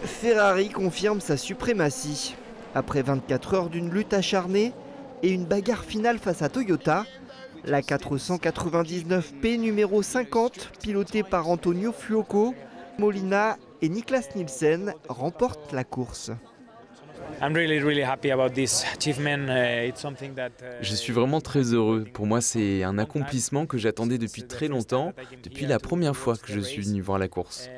Ferrari confirme sa suprématie. Après 24 heures d'une lutte acharnée et une bagarre finale face à Toyota, la 499P numéro 50, pilotée par Antonio Fuoco, Molina et Niklas Nielsen, remporte la course. Je suis vraiment très heureux. Pour moi, c'est un accomplissement que j'attendais depuis très longtemps, depuis la première fois que je suis venu voir la course.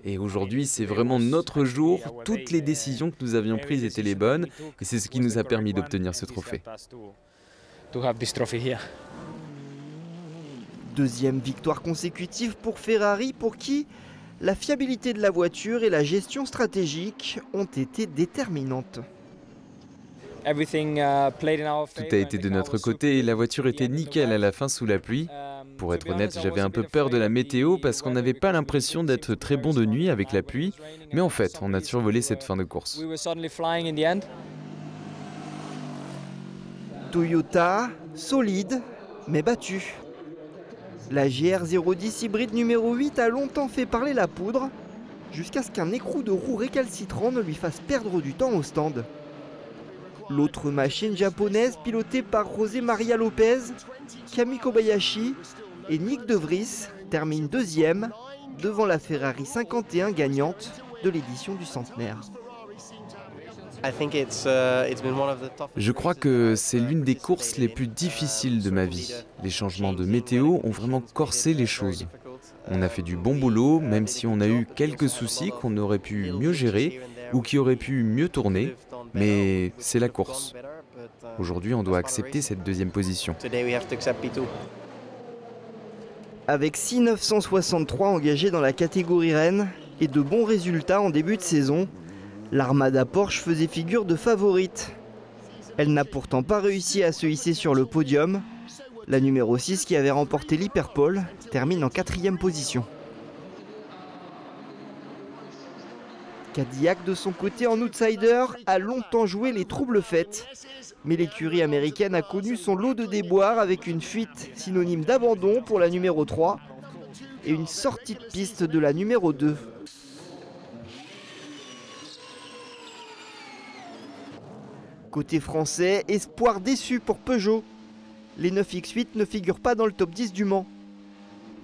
Et aujourd'hui, c'est vraiment notre jour. Toutes les décisions que nous avions prises étaient les bonnes et c'est ce qui nous a permis d'obtenir ce trophée. Deuxième victoire consécutive pour Ferrari, pour qui la fiabilité de la voiture et la gestion stratégique ont été déterminantes. Tout a été de notre côté et la voiture était nickel à la fin sous la pluie. Pour être honnête, j'avais un peu peur de la météo parce qu'on n'avait pas l'impression d'être très bon de nuit avec la pluie. Mais en fait, on a survolé cette fin de course. Toyota, solide, mais battu. La GR010 hybride numéro 8 a longtemps fait parler la poudre, jusqu'à ce qu'un écrou de roue récalcitrant ne lui fasse perdre du temps au stand. L'autre machine japonaise, pilotée par José María López, Kami Kobayashi et Nick De Vries, termine deuxième, devant la Ferrari 51 gagnante de l'édition du centenaire. Je crois que c'est l'une des courses les plus difficiles de ma vie. Les changements de météo ont vraiment corsé les choses. On a fait du bon boulot, même si on a eu quelques soucis qu'on aurait pu mieux gérer ou qui auraient pu mieux tourner, mais c'est la course. Aujourd'hui, on doit accepter cette deuxième position. Avec 6,963 engagés dans la catégorie Rennes et de bons résultats en début de saison, l'armada Porsche faisait figure de favorite. Elle n'a pourtant pas réussi à se hisser sur le podium. La numéro 6, qui avait remporté l'Hyperpole, termine en 4e position. Cadillac, de son côté, en outsider, a longtemps joué les troubles fêtes. Mais l'écurie américaine a connu son lot de déboires avec une fuite synonyme d'abandon pour la numéro 3 et une sortie de piste de la numéro 2. Côté français, espoir déçu pour Peugeot. Les 9X8 ne figurent pas dans le top 10 du Mans.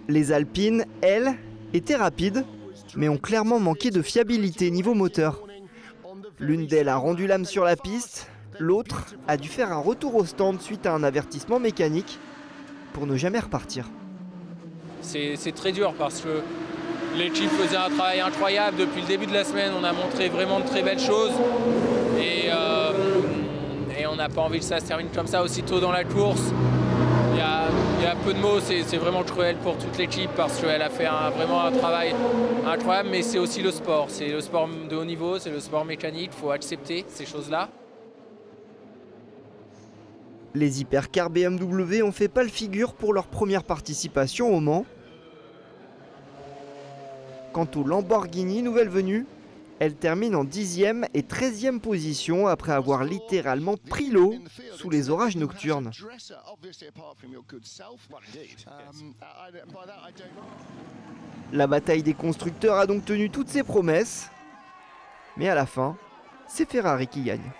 Les Alpines, elles, étaient rapides, mais ont clairement manqué de fiabilité niveau moteur. L'une d'elles a rendu l'âme sur la piste, l'autre a dû faire un retour au stand suite à un avertissement mécanique pour ne jamais repartir. C'est très dur parce que l'équipe faisait un travail incroyable. Depuis le début de la semaine, on a montré vraiment de très belles choses. Et on n'a pas envie que ça se termine comme ça aussitôt dans la course. Il y a peu de mots, c'est vraiment cruel pour toute l'équipe parce qu'elle a fait vraiment un travail incroyable, mais c'est aussi le sport. C'est le sport de haut niveau, c'est le sport mécanique, il faut accepter ces choses-là. Les hypercars BMW ont fait pâle figure pour leur première participation au Mans. Quant aux Lamborghini nouvelle venue, elle termine en 10e et 13e position après avoir littéralement pris l'eau sous les orages nocturnes. La bataille des constructeurs a donc tenu toutes ses promesses, mais à la fin, c'est Ferrari qui gagne.